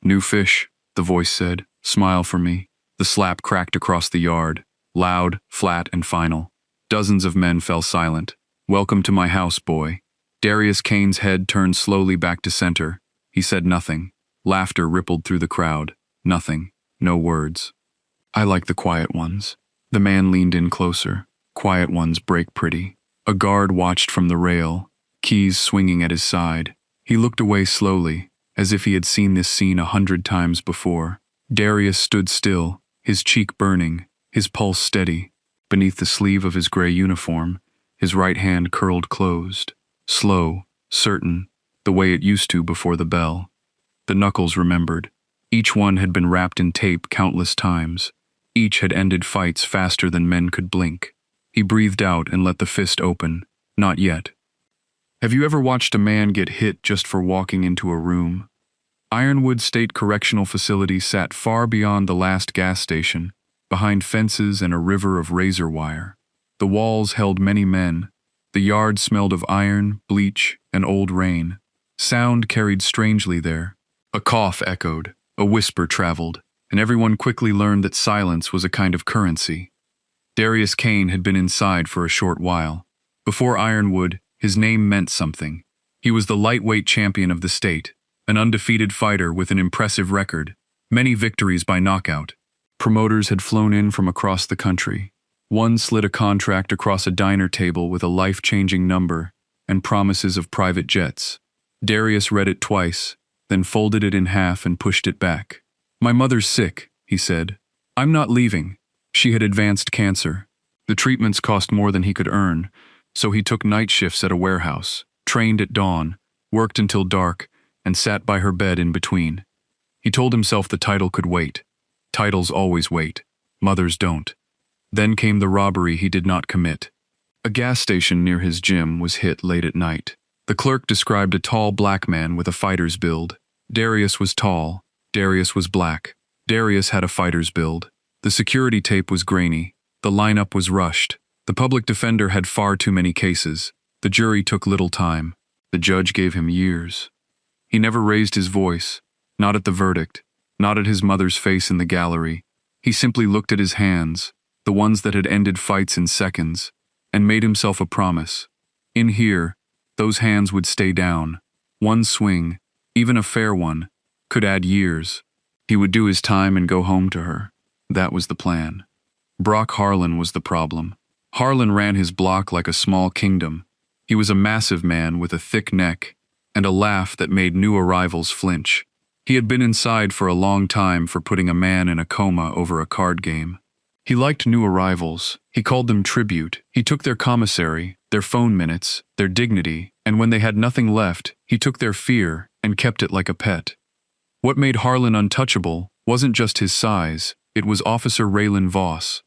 New fish, the voice said. Smile for me. The slap cracked across the yard, loud, flat, and final. Dozens of men fell silent. Welcome to my house, boy. Darius Kane's head turned slowly back to center. He said nothing. Laughter rippled through the crowd. Nothing. No words. I like the quiet ones. The man leaned in closer. Quiet ones break pretty. A guard watched from the rail, keys swinging at his side. He looked away slowly, as if he had seen this scene 100 times before. Darius stood still, his cheek burning, his pulse steady. Beneath the sleeve of his gray uniform, his right hand curled closed. Slow, certain, the way it used to before the bell. The knuckles remembered. Each one had been wrapped in tape countless times. Each had ended fights faster than men could blink. He breathed out and let the fist open. Not yet. Have you ever watched a man get hit just for walking into a room? Ironwood State Correctional Facility sat far beyond the last gas station, behind fences and a river of razor wire. The walls held many men. The yard smelled of iron, bleach, and old rain. Sound carried strangely there. A cough echoed, a whisper traveled, and everyone quickly learned that silence was a kind of currency. Darius Kane had been inside for a short while. Before Ironwood, his name meant something. He was the lightweight champion of the state, an undefeated fighter with an impressive record, many victories by knockout. Promoters had flown in from across the country. One slid a contract across a diner table with a life-changing number and promises of private jets. Darius read it twice, then folded it in half and pushed it back. My mother's sick, he said. I'm not leaving. She had advanced cancer. The treatments cost more than he could earn, so he took night shifts at a warehouse, trained at dawn, worked until dark, and sat by her bed in between. He told himself the title could wait. Titles always wait. Mothers don't. Then came the robbery he did not commit. A gas station near his gym was hit late at night. The clerk described a tall black man with a fighter's build. Darius was tall. Darius was black. Darius had a fighter's build. The security tape was grainy. The lineup was rushed. The public defender had far too many cases. The jury took little time. The judge gave him years. He never raised his voice, not at the verdict, not at his mother's face in the gallery. He simply looked at his hands, the ones that had ended fights in seconds, and made himself a promise. In here, those hands would stay down. One swing, even a fair one, could add years. He would do his time and go home to her. That was the plan. Brock Harlan was the problem. Harlan ran his block like a small kingdom. He was a massive man with a thick neck and a laugh that made new arrivals flinch. He had been inside for a long time for putting a man in a coma over a card game. He liked new arrivals. He called them tribute. He took their commissary, their phone minutes, their dignity, and when they had nothing left, he took their fear and kept it like a pet. What made Harlan untouchable wasn't just his size, it was Officer Raylan Voss.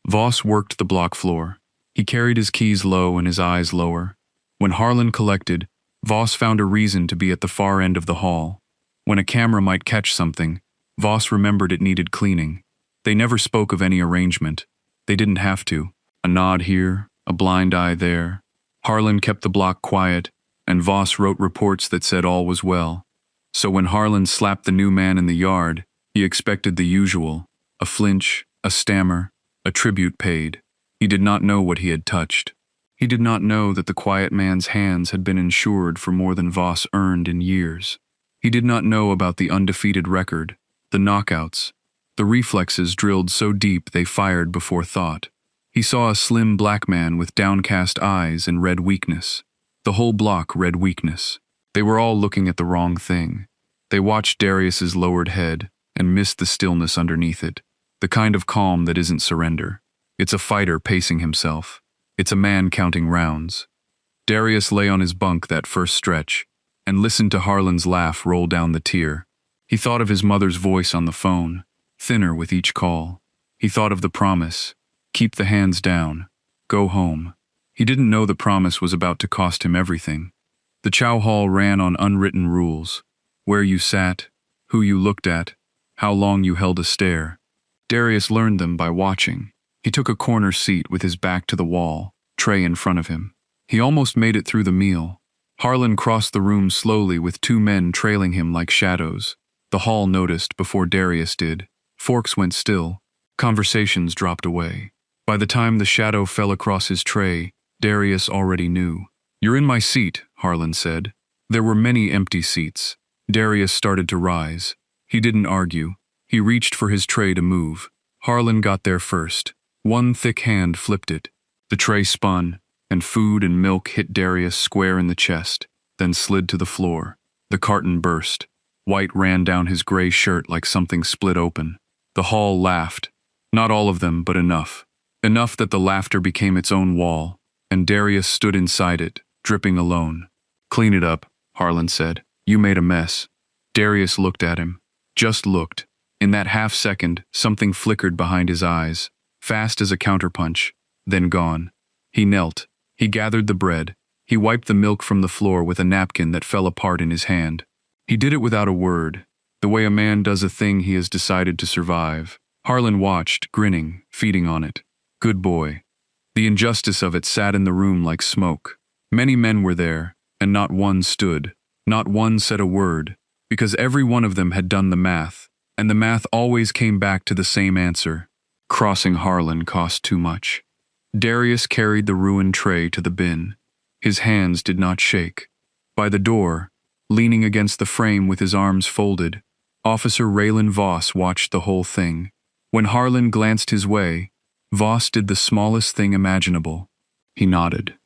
Voss worked the block floor. He carried his keys low and his eyes lower. When Harlan collected, Voss found a reason to be at the far end of the hall. When a camera might catch something, Voss remembered it needed cleaning. They never spoke of any arrangement. They didn't have to. A nod here, a blind eye there. Harlan kept the block quiet, and Voss wrote reports that said all was well. So when Harlan slapped the new man in the yard, he expected the usual, a flinch, a stammer, a tribute paid. He did not know what he had touched. He did not know that the quiet man's hands had been insured for more than Voss earned in years. He did not know about the undefeated record, the knockouts, the reflexes drilled so deep they fired before thought. He saw a slim black man with downcast eyes and read weakness. The whole block read weakness. They were all looking at the wrong thing. They watched Darius's lowered head and missed the stillness underneath it, the kind of calm that isn't surrender. It's a fighter pacing himself. It's a man counting rounds. Darius lay on his bunk that first stretch and listened to Harlan's laugh roll down the tier. He thought of his mother's voice on the phone, thinner with each call. He thought of the promise, keep the hands down, go home. He didn't know the promise was about to cost him everything. The chow hall ran on unwritten rules, where you sat, who you looked at, how long you held a stare. Darius learned them by watching. He took a corner seat with his back to the wall, tray in front of him. He almost made it through the meal. Harlan crossed the room slowly with two men trailing him like shadows. The hall noticed before Darius did. Forks went still. Conversations dropped away. By the time the shadow fell across his tray, Darius already knew. "You're in my seat," Harlan said. There were many empty seats. Darius started to rise. He didn't argue. He reached for his tray to move. Harlan got there first. One thick hand flipped it. The tray spun, and food and milk hit Darius square in the chest, then slid to the floor. The carton burst. White ran down his gray shirt like something split open. The hall laughed. Not all of them, but enough. Enough that the laughter became its own wall, and Darius stood inside it, dripping alone. "Clean it up," Harlan said. "You made a mess." Darius looked at him. Just looked. In that half-second, something flickered behind his eyes, fast as a counterpunch, then gone. He knelt. He gathered the bread. He wiped the milk from the floor with a napkin that fell apart in his hand. He did it without a word, the way a man does a thing he has decided to survive. Harlan watched, grinning, feeding on it. Good boy. The injustice of it sat in the room like smoke. Many men were there, and not one stood. Not one said a word, because every one of them had done the math, and the math always came back to the same answer. Crossing Harlan cost too much. Darius carried the ruined tray to the bin. His hands did not shake. By the door, leaning against the frame with his arms folded, Officer Raylan Voss watched the whole thing. When Harlan glanced his way, Voss did the smallest thing imaginable. He nodded.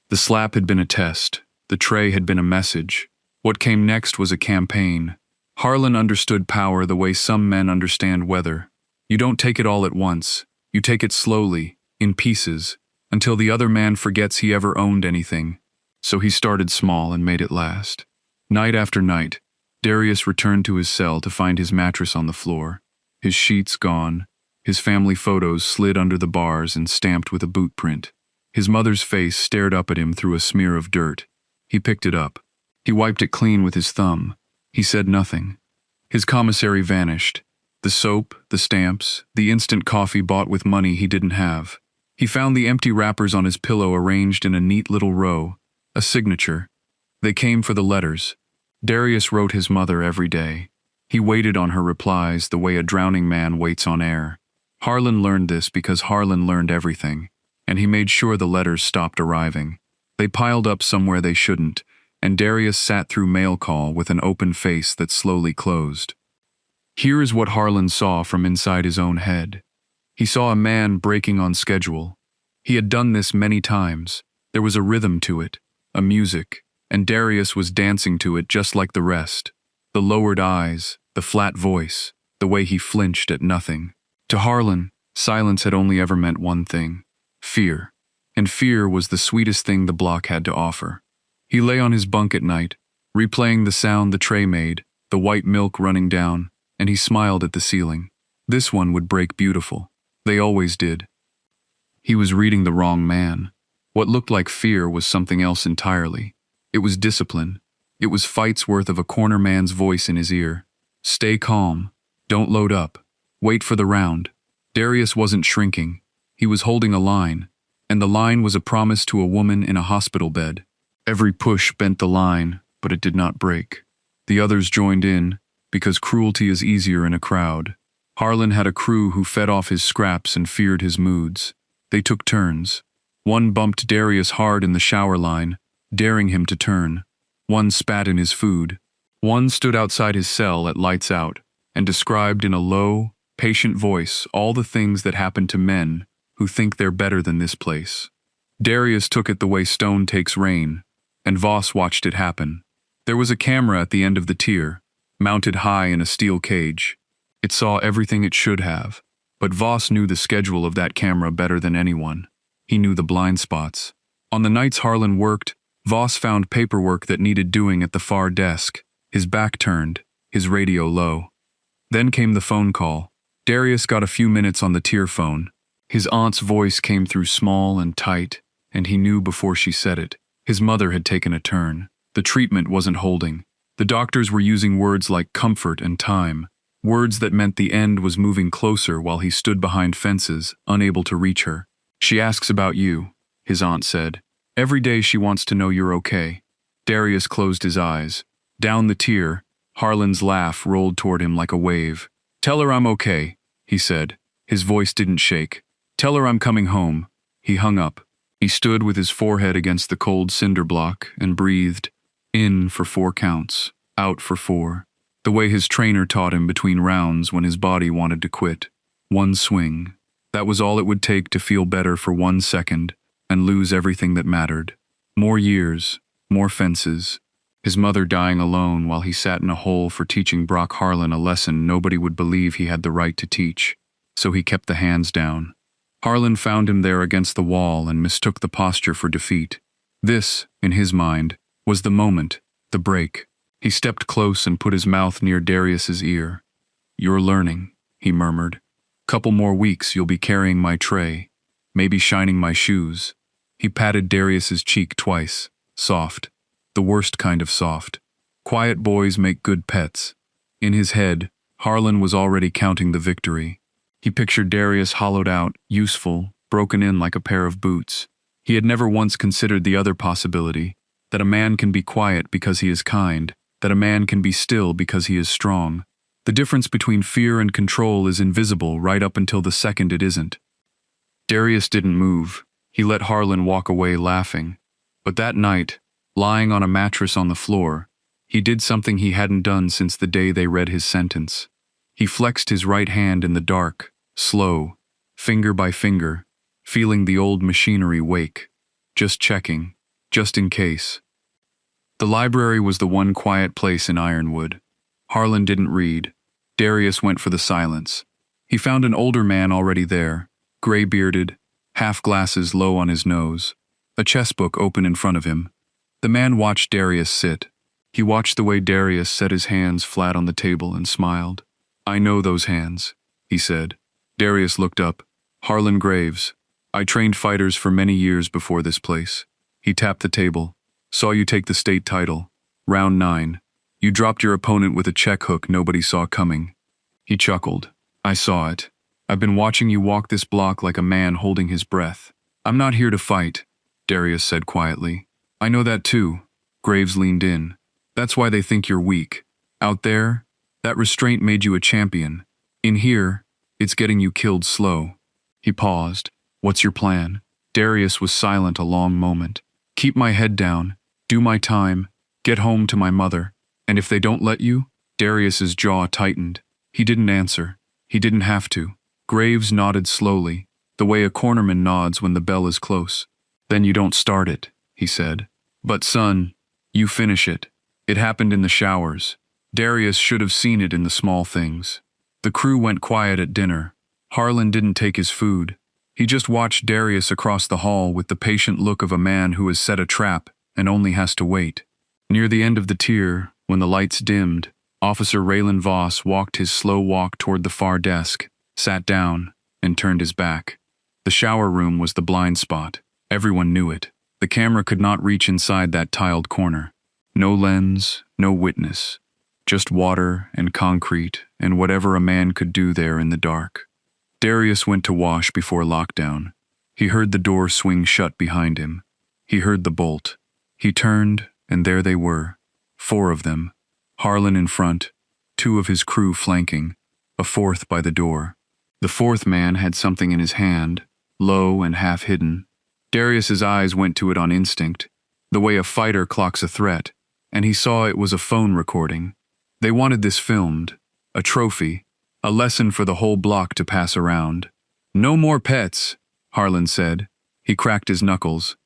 The slap had been a test. The tray had been a message. What came next was a campaign. Harlan understood power the way some men understand weather. You don't take it all at once. You take it slowly, in pieces, until the other man forgets he ever owned anything. So he started small and made it last. Night after night, Darius returned to his cell to find his mattress on the floor, his sheets gone, his family photos slid under the bars and stamped with a boot print. His mother's face stared up at him through a smear of dirt. He picked it up. He wiped it clean with his thumb. He said nothing. His commissary vanished. The soap, the stamps, the instant coffee bought with money he didn't have. He found the empty wrappers on his pillow arranged in a neat little row, a signature. They came for the letters. Darius wrote his mother every day. He waited on her replies the way a drowning man waits on air. Harlan learned this because Harlan learned everything, and he made sure the letters stopped arriving. They piled up somewhere they shouldn't, and Darius sat through mail call with an open face that slowly closed. Here is what Harlan saw from inside his own head. He saw a man breaking on schedule. He had done this many times. There was a rhythm to it, a music, and Darius was dancing to it just like the rest. The lowered eyes, the flat voice, the way he flinched at nothing. To Harlan, silence had only ever meant one thing: fear. And fear was the sweetest thing the block had to offer. He lay on his bunk at night, replaying the sound the tray made, the white milk running down, and he smiled at the ceiling. This one would break beautiful. They always did. He was reading the wrong man. What looked like fear was something else entirely. It was discipline. It was fights worth of a corner man's voice in his ear. Stay calm. Don't load up. Wait for the round. Darius wasn't shrinking. He was holding a line, and the line was a promise to a woman in a hospital bed. Every push bent the line, but it did not break. The others joined in, because cruelty is easier in a crowd. Harlan had a crew who fed off his scraps and feared his moods. They took turns. One bumped Darius hard in the shower line, daring him to turn. One spat in his food. One stood outside his cell at lights out and described in a low, patient voice all the things that happen to men who think they're better than this place. Darius took it the way stone takes rain, and Voss watched it happen. There was a camera at the end of the tier, mounted high in a steel cage. It saw everything it should have, but Voss knew the schedule of that camera better than anyone. He knew the blind spots. On the nights Harlan worked, Voss found paperwork that needed doing at the far desk, his back turned, his radio low. Then came the phone call. Darius got a few minutes on the tier phone. His aunt's voice came through small and tight, and he knew before she said it. His mother had taken a turn. The treatment wasn't holding. The doctors were using words like comfort and time, words that meant the end was moving closer while he stood behind fences, unable to reach her. She asks about you, his aunt said. Every day she wants to know you're okay. Darius closed his eyes. Down the tier, Harlan's laugh rolled toward him like a wave. "Tell her I'm okay," he said. His voice didn't shake. "Tell her I'm coming home." He hung up. He stood with his forehead against the cold cinder block and breathed, in for 4 counts, out for 4. The way his trainer taught him between rounds when his body wanted to quit. 1 swing. That was all it would take to feel better for 1 second and lose everything that mattered. More years, more fences. His mother dying alone while he sat in a hole for teaching Brock Harlan a lesson nobody would believe he had the right to teach. So he kept the hands down. Harlan found him there against the wall and mistook the posture for defeat. This, in his mind, was the moment, the break. He stepped close and put his mouth near Darius's ear. "You're learning," he murmured. "Couple more weeks you'll be carrying my tray, maybe shining my shoes." He patted Darius's cheek twice, soft, the worst kind of soft. Quiet boys make good pets. In his head, Harlan was already counting the victory. He pictured Darius hollowed out, useful, broken in like a pair of boots. He had never once considered the other possibility, that a man can be quiet because he is kind, that a man can be still because he is strong. The difference between fear and control is invisible right up until the second it isn't. Darius didn't move. He let Harlan walk away laughing. But that night, lying on a mattress on the floor, he did something he hadn't done since the day they read his sentence. He flexed his right hand in the dark, slow, finger by finger, feeling the old machinery wake. Just checking, just in case. The library was the one quiet place in Ironwood. Harlan didn't read. Darius went for the silence. He found an older man already there, gray-bearded, half glasses low on his nose, a chess book open in front of him. The man watched Darius sit. He watched the way Darius set his hands flat on the table and smiled. "I know those hands," he said. Darius looked up. "Harlan Graves. I trained fighters for many years before this place." He tapped the table. "Saw you take the state title. Round 9. You dropped your opponent with a check hook nobody saw coming." He chuckled. "I saw it. I've been watching you walk this block like a man holding his breath." "I'm not here to fight," Darius said quietly. "I know that too." Graves leaned in. "That's why they think you're weak. Out there, that restraint made you a champion. In here, it's getting you killed slow." He paused. "What's your plan?" Darius was silent a long moment. "Keep my head down, do my time, get home to my mother. And if they don't let you?" Darius's jaw tightened. He didn't answer. He didn't have to. Graves nodded slowly, the way a cornerman nods when the bell is close. "Then you don't start it," he said. "But son, you finish it." It happened in the showers. Darius should have seen it in the small things. The crew went quiet at dinner. Harlan didn't take his food. He just watched Darius across the hall with the patient look of a man who has set a trap and only has to wait. Near the end of the tier, when the lights dimmed, Officer Raylan Voss walked his slow walk toward the far desk, sat down, and turned his back. The shower room was the blind spot. Everyone knew it. The camera could not reach inside that tiled corner. No lens, no witness. Just water and concrete and whatever a man could do there in the dark. Darius went to wash before lockdown. He heard the door swing shut behind him. He heard the bolt. He turned, and there they were. 4 of them. Harlan in front, 2 of his crew flanking, a 4th by the door. The 4th man had something in his hand, low and half hidden. Darius's eyes went to it on instinct, the way a fighter clocks a threat, and he saw it was a phone recording. They wanted this filmed, a trophy, a lesson for the whole block to pass around. "No more pets," Harlan said. He cracked his knuckles.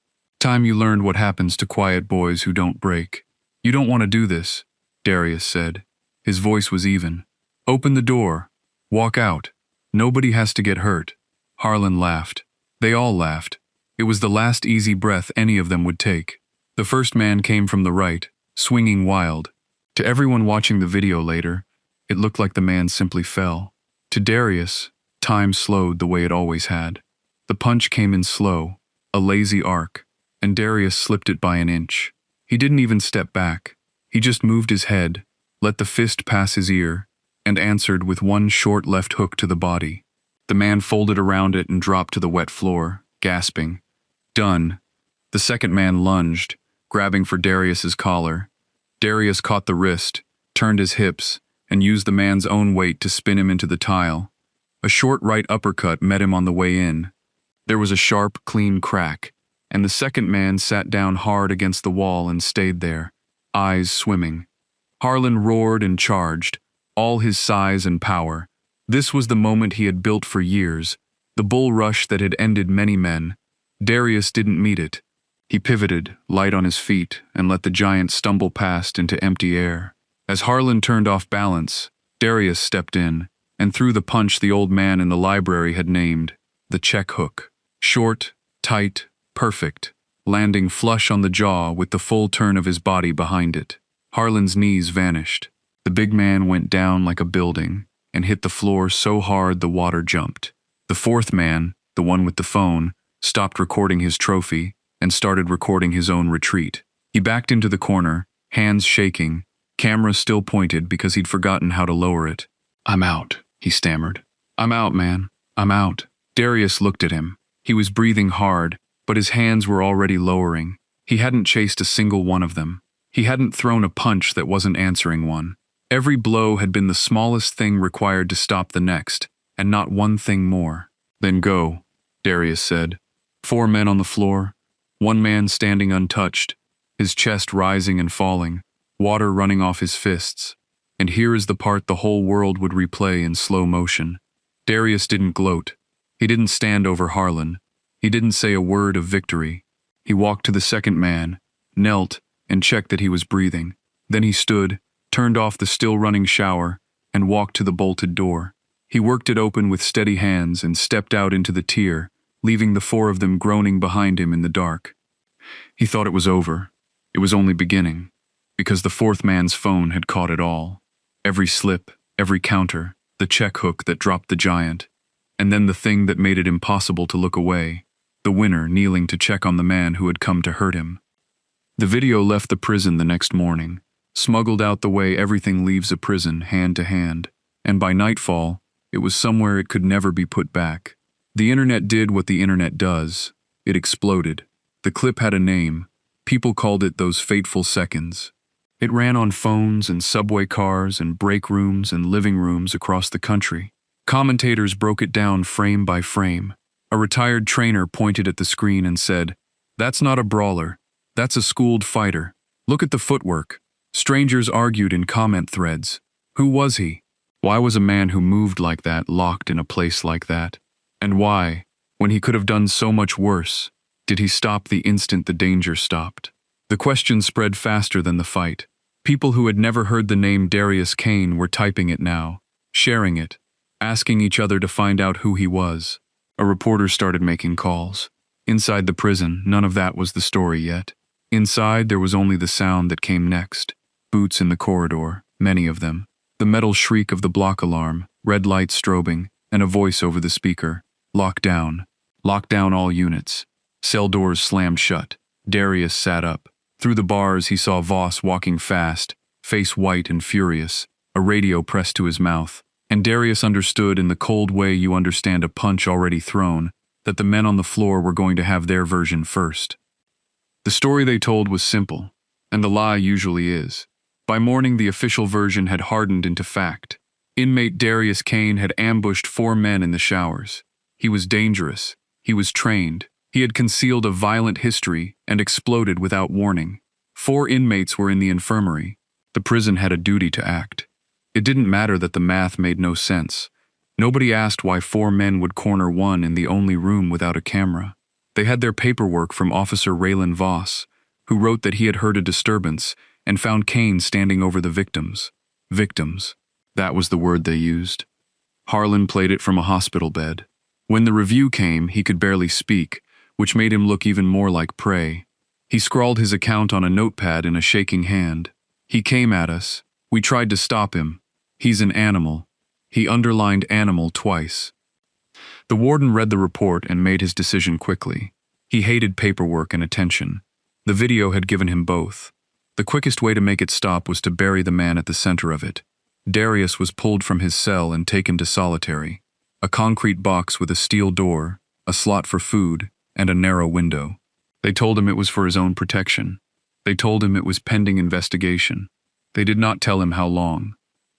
"Time you learned what happens to quiet boys who don't break." "You don't want to do this," Darius said. His voice was even. "Open the door. Walk out. Nobody has to get hurt." Harlan laughed. They all laughed. It was the last easy breath any of them would take. The first man came from the right, swinging wild. To everyone watching the video later, it looked like the man simply fell. To Darius, time slowed the way it always had. The punch came in slow, a lazy arc, and Darius slipped it by an inch. He didn't even step back. He just moved his head, let the fist pass his ear, and answered with one short left hook to the body. The man folded around it and dropped to the wet floor, gasping. Done. The second man lunged, grabbing for Darius's collar. Darius caught the wrist, turned his hips, and used the man's own weight to spin him into the tile. A short right uppercut met him on the way in. There was a sharp, clean crack, and the second man sat down hard against the wall and stayed there, eyes swimming. Harlan roared and charged, all his size and power. This was the moment he had built for years, the bull rush that had ended many men. Darius didn't meet it. He pivoted, light on his feet, and let the giant stumble past into empty air. As Harlan turned off balance, Darius stepped in and threw the punch the old man in the library had named the check hook. Short, tight, perfect, landing flush on the jaw with the full turn of his body behind it. Harlan's knees vanished. The big man went down like a building and hit the floor so hard the water jumped. The fourth man, the one with the phone, stopped recording his trophy and started recording his own retreat. He backed into the corner, hands shaking, camera still pointed because he'd forgotten how to lower it. "I'm out," he stammered. "I'm out, man. I'm out." Darius looked at him. He was breathing hard, but his hands were already lowering. He hadn't chased a single one of them. He hadn't thrown a punch that wasn't answering one. Every blow had been the smallest thing required to stop the next, and not one thing more. "Then go," Darius said. 4 men on the floor, 1 man standing untouched, his chest rising and falling, water running off his fists. And here is the part the whole world would replay in slow motion. Darius didn't gloat. He didn't stand over Harlan. He didn't say a word of victory. He walked to the second man, knelt, and checked that he was breathing. Then he stood, turned off the still-running shower, and walked to the bolted door. He worked it open with steady hands and stepped out into the tier, leaving the 4 of them groaning behind him in the dark. He thought it was over. It was only beginning, because the 4th man's phone had caught it all. Every slip, every counter, the check hook that dropped the giant. And then the thing that made it impossible to look away, the winner kneeling to check on the man who had come to hurt him. The video left the prison the next morning, smuggled out the way everything leaves a prison, hand to hand, and by nightfall, it was somewhere it could never be put back. The internet did what the internet does. It exploded. The clip had a name. People called it those fateful seconds. It ran on phones and subway cars and break rooms and living rooms across the country. Commentators broke it down frame by frame. A retired trainer pointed at the screen and said, "That's not a brawler. That's a schooled fighter. Look at the footwork." Strangers argued in comment threads. Who was he? Why was a man who moved like that locked in a place like that? And why, when he could have done so much worse, did he stop the instant the danger stopped? The question spread faster than the fight. People who had never heard the name Darius Kane were typing it now, sharing it, asking each other to find out who he was. A reporter started making calls. Inside the prison, none of that was the story yet. Inside, there was only the sound that came next. Boots in the corridor, many of them. The metal shriek of the block alarm, red lights strobing, and a voice over the speaker. Lock down. Lock down all units. Cell doors slammed shut. Darius sat up. Through the bars, he saw Voss walking fast, face white and furious, a radio pressed to his mouth. And Darius understood in the cold way you understand a punch already thrown, that the men on the floor were going to have their version first. The story they told was simple, and the lie usually is. By morning, the official version had hardened into fact. Inmate Darius Kane had ambushed 4 men in the showers. He was dangerous. He was trained. He had concealed a violent history and exploded without warning. 4 inmates were in the infirmary. The prison had a duty to act. It didn't matter that the math made no sense. Nobody asked why 4 men would corner 1 in the only room without a camera. They had their paperwork from Officer Raylan Voss, who wrote that he had heard a disturbance and found Kane standing over the victims. Victims. That was the word they used. Harlan played it from a hospital bed. When the review came, he could barely speak, which made him look even more like prey. He scrawled his account on a notepad in a shaking hand. He came at us. We tried to stop him. He's an animal. He underlined animal twice. The warden read the report and made his decision quickly. He hated paperwork and attention. The video had given him both. The quickest way to make it stop was to bury the man at the center of it. Darius was pulled from his cell and taken to solitary. A concrete box with a steel door, a slot for food, and a narrow window. They told him it was for his own protection. They told him it was pending investigation. They did not tell him how long.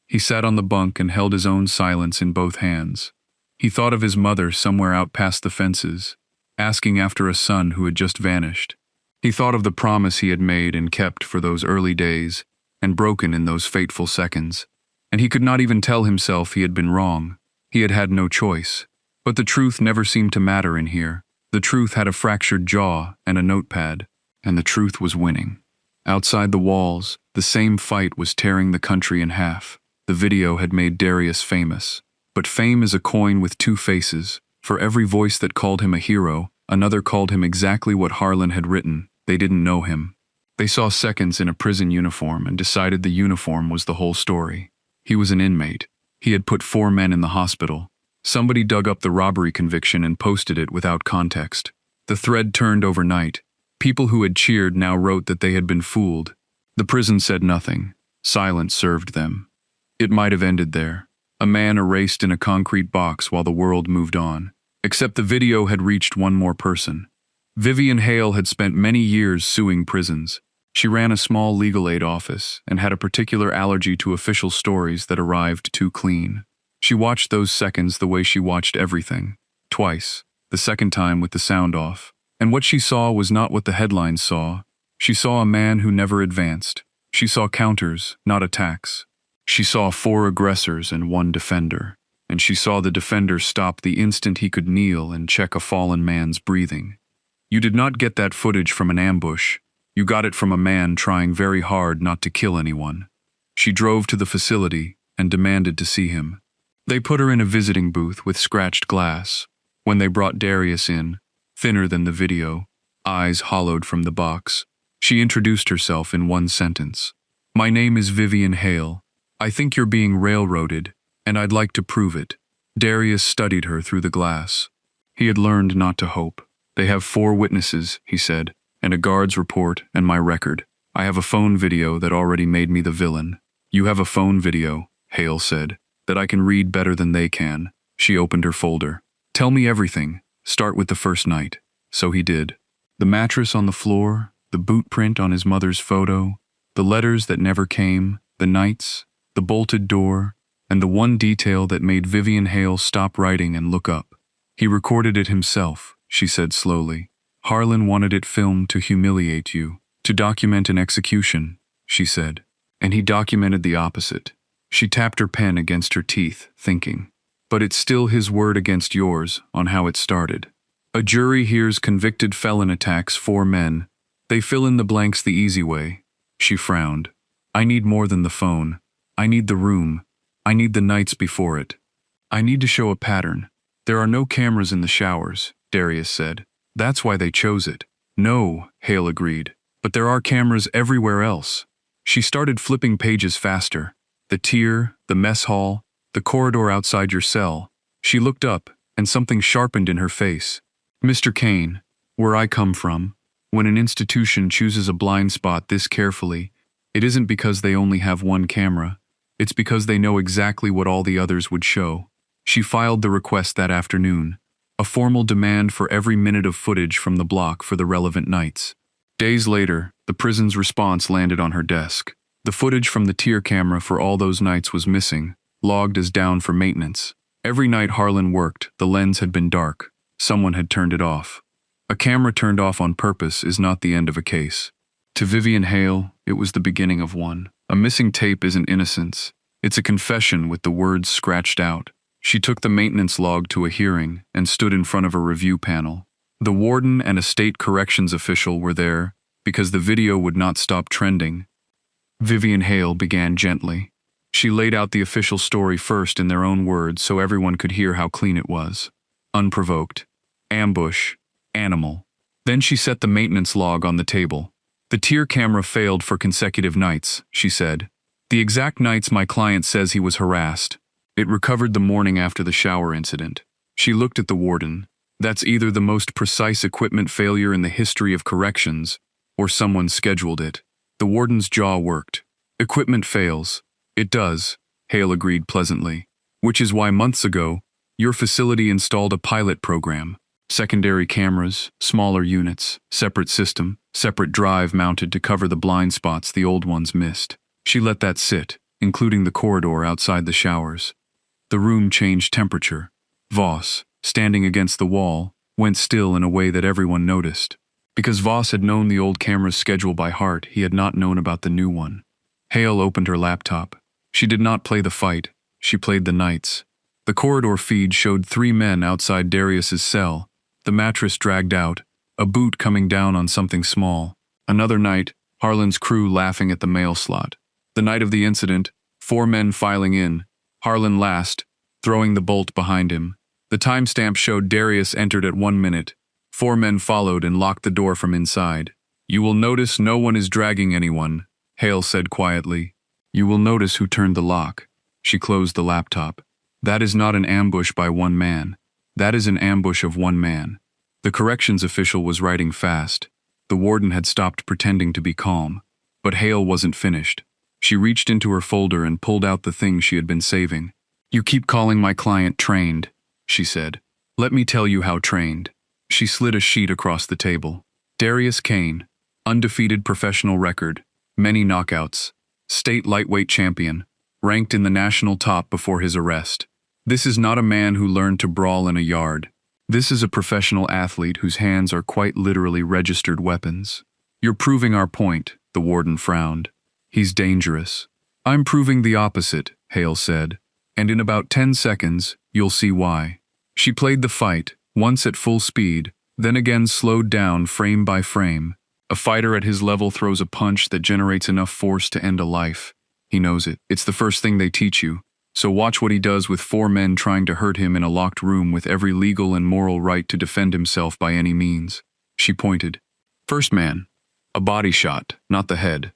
He sat on the bunk and held his own silence in both hands. He thought of his mother somewhere out past the fences, asking after a son who had just vanished. He thought of the promise he had made and kept for those early days, and broken in those fateful seconds. And he could not even tell himself he had been wrong. He had had no choice. But the truth never seemed to matter in here. The truth had a fractured jaw and a notepad, and the truth was winning. Outside the walls, the same fight was tearing the country in half. The video had made Darius famous. But fame is a coin with two faces. For every voice that called him a hero, another called him exactly what Harlan had written. They didn't know him. They saw seconds in a prison uniform and decided the uniform was the whole story. He was an inmate. He had put 4 men in the hospital. Somebody dug up the robbery conviction and posted it without context. The thread turned overnight. People who had cheered now wrote that they had been fooled. The prison said nothing. Silence served them. It might have ended there. A man erased in a concrete box while the world moved on. Except the video had reached one more person. Vivian Hale had spent many years suing prisons. She ran a small legal aid office and had a particular allergy to official stories that arrived too clean. She watched those seconds the way she watched everything. Twice, the second time with the sound off. And what she saw was not what the headlines saw. She saw a man who never advanced. She saw counters, not attacks. She saw 4 aggressors and 1 defender. And she saw the defender stop the instant he could kneel and check a fallen man's breathing. You did not get that footage from an ambush. You got it from a man trying very hard not to kill anyone. She drove to the facility and demanded to see him. They put her in a visiting booth with scratched glass. When they brought Darius in, thinner than the video, eyes hollowed from the box, she introduced herself in 1 sentence. "My name is Vivian Hale. I think you're being railroaded, and I'd like to prove it." Darius studied her through the glass. He had learned not to hope. "They have 4 witnesses," he said, "and a guard's report and my record. I have a phone video that already made me the villain." "You have a phone video," Hale said, "that I can read better than they can." She opened her folder. "Tell me everything. Start with the first night." So he did. The mattress on the floor, the boot print on his mother's photo, the letters that never came, the nights, the bolted door, and the one detail that made Vivian Hale stop writing and look up. "He recorded it himself," she said slowly. "Harlan wanted it filmed to humiliate you, to document an execution," she said. "And he documented the opposite." She tapped her pen against her teeth, thinking. "But it's still his word against yours on how it started. A jury hears convicted felon attacks 4 men. They fill in the blanks the easy way." She frowned. "I need more than the phone. I need the room. I need the nights before it. I need to show a pattern." "There are no cameras in the showers," Darius said. "That's why they chose it." "No," Hale agreed. "But there are cameras everywhere else." She started flipping pages faster. The tier, the mess hall, the corridor outside your cell. She looked up, and something sharpened in her face. "Mr. Kane, where I come from, when an institution chooses a blind spot this carefully, it isn't because they only have 1 camera. It's because they know exactly what all the others would show." She filed the request that afternoon, a formal demand for every minute of footage from the block for the relevant nights. Days later, the prison's response landed on her desk. The footage from the tier camera for all those nights was missing, logged as down for maintenance. Every night Harlan worked, the lens had been dark. Someone had turned it off. A camera turned off on purpose is not the end of a case. To Vivian Hale, it was the beginning of one. A missing tape isn't innocence. It's a confession with the words scratched out. She took the maintenance log to a hearing and stood in front of a review panel. The warden and a state corrections official were there because the video would not stop trending. Vivian Hale began gently. She laid out the official story first in their own words so everyone could hear how clean it was. Unprovoked. Ambush. Animal. Then she set the maintenance log on the table. "The tier camera failed for consecutive nights," she said. "The exact nights my client says he was harassed. It recovered the morning after the shower incident." She looked at the warden. "That's either the most precise equipment failure in the history of corrections, or someone scheduled it." The warden's jaw worked. "Equipment fails. It does," Hale agreed pleasantly. "Which is why months ago, your facility installed a pilot program. Secondary cameras, smaller units, separate system, separate drive mounted to cover the blind spots the old ones missed. She let that sit, including the corridor outside the showers. The room changed temperature. Voss, standing against the wall, went still in a way that everyone noticed. Because Voss had known the old camera's schedule by heart, he had not known about the new one. Hale opened her laptop. She did not play the fight, she played the nights. The corridor feed showed 3 men outside Darius's cell, the mattress dragged out, a boot coming down on something small. Another night, Harlan's crew laughing at the mail slot. The night of the incident, 4 men filing in, Harlan last, throwing the bolt behind him. The timestamp showed Darius entered at 1 minute. 4 men followed and locked the door from inside. "You will notice no one is dragging anyone," Hale said quietly. "You will notice who turned the lock." She closed the laptop. "That is not an ambush by 1 man. That is an ambush of 1 man." The corrections official was writing fast. The warden had stopped pretending to be calm. But Hale wasn't finished. She reached into her folder and pulled out the thing she had been saving. "You keep calling my client trained," she said. "Let me tell you how trained." She slid a sheet across the table. Darius Kane, undefeated professional record, many knockouts, state lightweight champion, ranked in the national top before his arrest. This is not a man who learned to brawl in a yard. This is a professional athlete whose hands are quite literally registered weapons. "You're proving our point," the warden frowned. "He's dangerous." "I'm proving the opposite," Hale said. "And in about 10 seconds, you'll see why." She played the fight, once at full speed, then again slowed down frame by frame. A fighter at his level throws a punch that generates enough force to end a life. He knows it. It's the first thing they teach you. So watch what he does with 4 men trying to hurt him in a locked room with every legal and moral right to defend himself by any means. She pointed. First man, a body shot, not the head.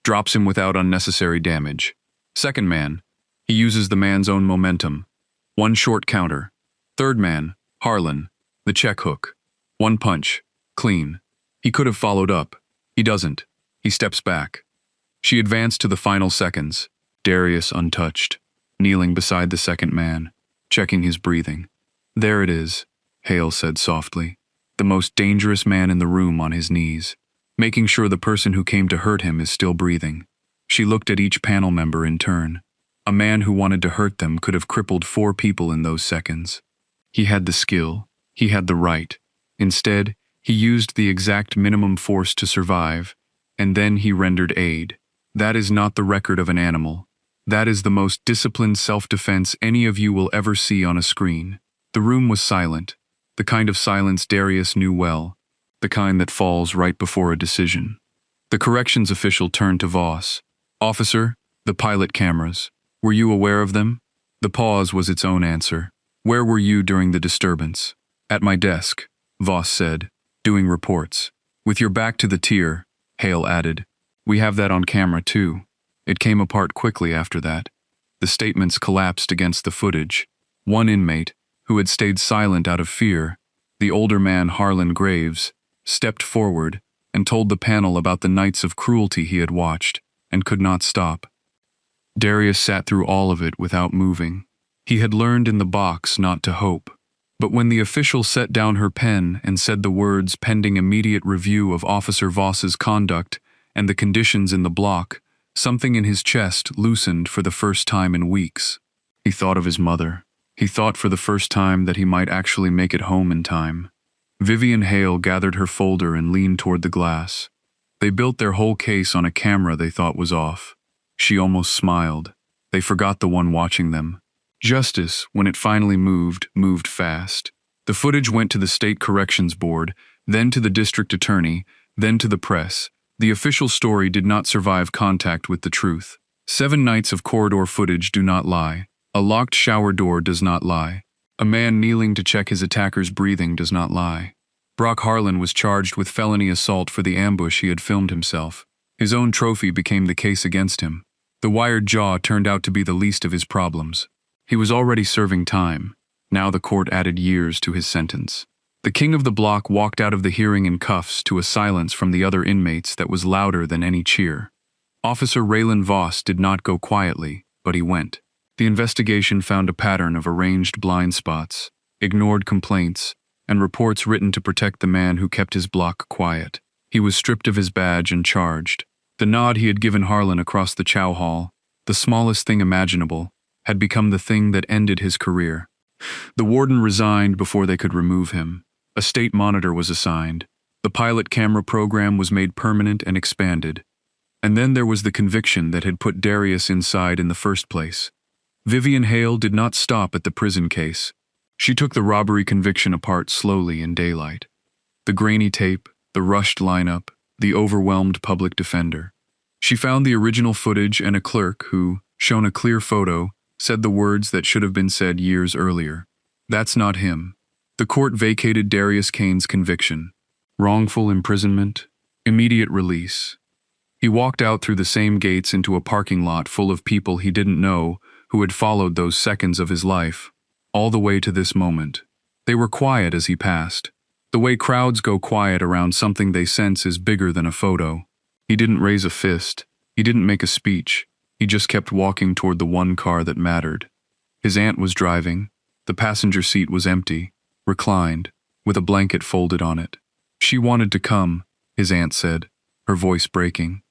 Drops him without unnecessary damage. Second man, he uses the man's own momentum. 1 short counter. Third man, Harlan, the check hook. 1 punch, clean. He could have followed up. He doesn't. He steps back. She advanced to the final seconds. Darius untouched, kneeling beside the second man, checking his breathing. There it is, Hale said softly. The most dangerous man in the room on his knees, making sure the person who came to hurt him is still breathing. She looked at each panel member in turn. A man who wanted to hurt them could have crippled 4 people in those seconds. He had the skill. He had the right. Instead, he used the exact minimum force to survive, and then he rendered aid. That is not the record of an animal. That is the most disciplined self-defense any of you will ever see on a screen. The room was silent, the kind of silence Darius knew well, the kind that falls right before a decision. The corrections official turned to Voss. Officer, the pilot cameras. Were you aware of them? The pause was its own answer. Where were you during the disturbance? At my desk, Voss said, doing reports. With your back to the tier, Hale added. We have that on camera too. It came apart quickly after that. The statements collapsed against the footage. One inmate, who had stayed silent out of fear, the older man Harlan Graves, stepped forward and told the panel about the nights of cruelty he had watched and could not stop. Darius sat through all of it without moving. He had learned in the box not to hope. But when the official set down her pen and said the words pending immediate review of Officer Voss's conduct and the conditions in the block, something in his chest loosened for the first time in weeks. He thought of his mother. He thought for the first time that he might actually make it home in time. Vivian Hale gathered her folder and leaned toward the glass. They built their whole case on a camera they thought was off. She almost smiled. They forgot the one watching them. Justice, when it finally moved fast. The footage went to the State Corrections Board, then to the district attorney, then to the press. The official story did not survive contact with the truth. 7 nights of corridor footage do not lie. A locked shower door does not lie. A man kneeling to check his attacker's breathing does not lie. Brock Harlan was charged with felony assault for the ambush he had filmed himself. His own trophy became the case against him. The wired jaw turned out to be the least of his problems. He was already serving time. Now the court added years to his sentence. The king of the block walked out of the hearing in cuffs to a silence from the other inmates that was louder than any cheer. Officer Raylan Voss did not go quietly, but he went. The investigation found a pattern of arranged blind spots, ignored complaints, and reports written to protect the man who kept his block quiet. He was stripped of his badge and charged. The nod he had given Harlan across the chow hall, the smallest thing imaginable, had become the thing that ended his career. The warden resigned before they could remove him. A state monitor was assigned. The pilot camera program was made permanent and expanded. And then there was the conviction that had put Darius inside in the first place. Vivian Hale did not stop at the prison case. She took the robbery conviction apart slowly in daylight. The grainy tape, the rushed lineup, the overwhelmed public defender. She found the original footage and a clerk who, shown a clear photo, said the words that should have been said years earlier. That's not him. The court vacated Darius Kane's conviction. Wrongful imprisonment, immediate release. He walked out through the same gates into a parking lot full of people he didn't know who had followed those seconds of his life, all the way to this moment. They were quiet as he passed. The way crowds go quiet around something they sense is bigger than a photo. He didn't raise a fist. He didn't make a speech. He just kept walking toward the one car that mattered. His aunt was driving. The passenger seat was empty, reclined, with a blanket folded on it. She wanted to come, his aunt said, her voice breaking.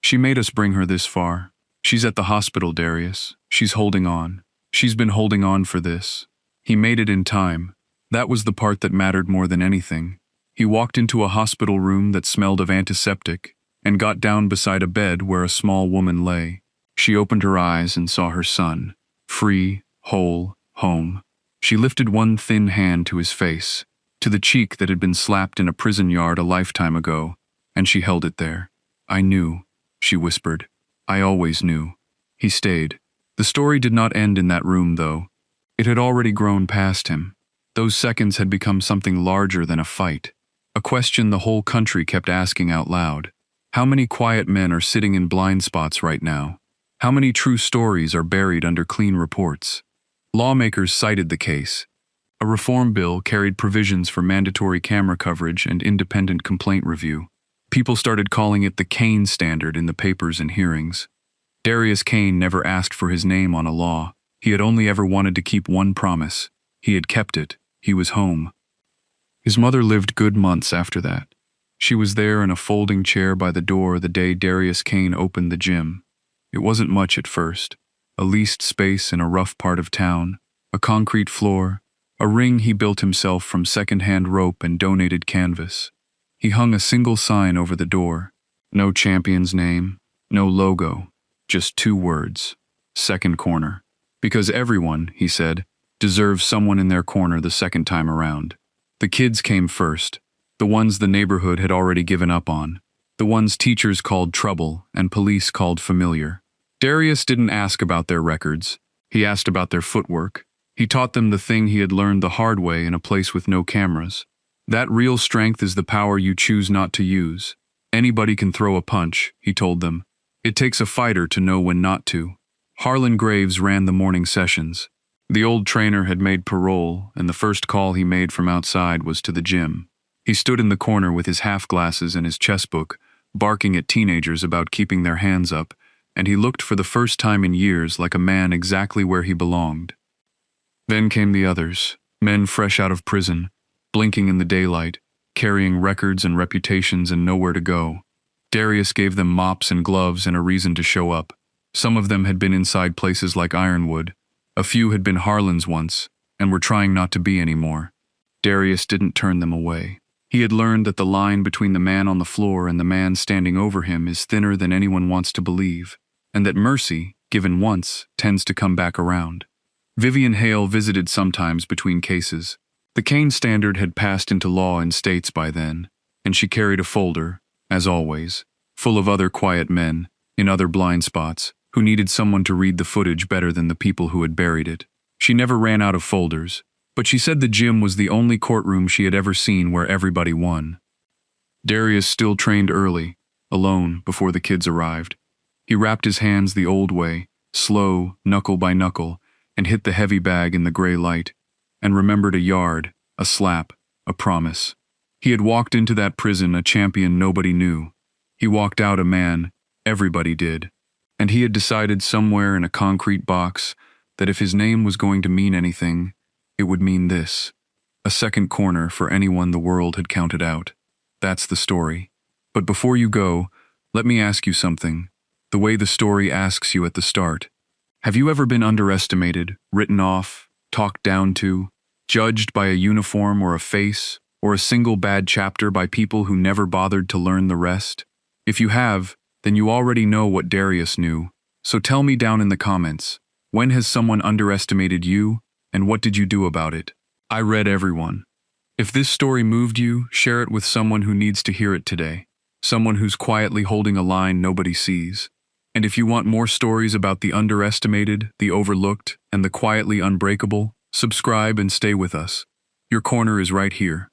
She made us bring her this far. She's at the hospital, Darius. She's holding on. She's been holding on for this. He made it in time. That was the part that mattered more than anything. He walked into a hospital room that smelled of antiseptic and got down beside a bed where a small woman lay. She opened her eyes and saw her son, free, whole, home. She lifted one thin hand to his face, to the cheek that had been slapped in a prison yard a lifetime ago, and she held it there. I knew, she whispered. I always knew. He stayed. The story did not end in that room, though. It had already grown past him. Those seconds had become something larger than a fight. A question the whole country kept asking out loud. How many quiet men are sitting in blind spots right now? How many true stories are buried under clean reports? Lawmakers cited the case. A reform bill carried provisions for mandatory camera coverage and independent complaint review. People started calling it the Kane standard in the papers and hearings. Darius Kane never asked for his name on a law. He had only ever wanted to keep one promise. He had kept it. He was home. His mother lived good months after that. She was there in a folding chair by the door the day Darius Kane opened the gym. It wasn't much at first. A leased space in a rough part of town, a concrete floor, a ring he built himself from second-hand rope and donated canvas. He hung a single sign over the door. No champion's name, no logo, just 2 words. Second corner. Because everyone, he said, deserves someone in their corner the second time around. The kids came first, the ones the neighborhood had already given up on, the ones teachers called trouble and police called familiar. Darius didn't ask about their records. He asked about their footwork. He taught them the thing he had learned the hard way in a place with no cameras. That real strength is the power you choose not to use. Anybody can throw a punch, he told them. It takes a fighter to know when not to. Harlan Graves ran the morning sessions. The old trainer had made parole, and the first call he made from outside was to the gym. He stood in the corner with his half-glasses and his chess book, barking at teenagers about keeping their hands up, and he looked for the first time in years like a man exactly where he belonged. Then came the others, men fresh out of prison, blinking in the daylight, carrying records and reputations and nowhere to go. Darius gave them mops and gloves and a reason to show up. Some of them had been inside places like Ironwood. A few had been Harlan's once, and were trying not to be anymore. Darius didn't turn them away. He had learned that the line between the man on the floor and the man standing over him is thinner than anyone wants to believe, and that mercy, given once, tends to come back around. Vivian Hale visited sometimes between cases. The Kane standard had passed into law in states by then, and she carried a folder, as always, full of other quiet men, in other blind spots, who needed someone to read the footage better than the people who had buried it. She never ran out of folders, but she said the gym was the only courtroom she had ever seen where everybody won. Darius still trained early, alone, before the kids arrived. He wrapped his hands the old way, slow, knuckle by knuckle, and hit the heavy bag in the gray light, and remembered a yard, a slap, a promise. He had walked into that prison a champion nobody knew. He walked out a man everybody did. And he had decided somewhere in a concrete box that if his name was going to mean anything, it would mean this. A second corner for anyone the world had counted out. That's the story. But before you go, Let me ask you something, the way the story asks you at the start. Have you ever been underestimated, written off, talked down to, judged by a uniform or a face, or a single bad chapter by people who never bothered to learn the rest? If you have, then you already know what Darius knew. So tell me down in the comments, when has someone underestimated you, and what did you do about it? I read everyone. If this story moved you, share it with someone who needs to hear it today. Someone who's quietly holding a line nobody sees. And if you want more stories about the underestimated, the overlooked, and the quietly unbreakable, subscribe and stay with us. Your corner is right here.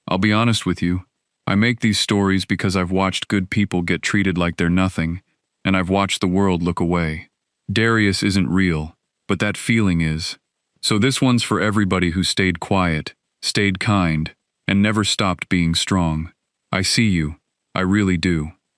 I'll be honest with you, I make these stories because I've watched good people get treated like they're nothing, and I've watched the world look away. Darius isn't real, but that feeling is. So this one's for everybody who stayed quiet, stayed kind, and never stopped being strong. I see you. I really do.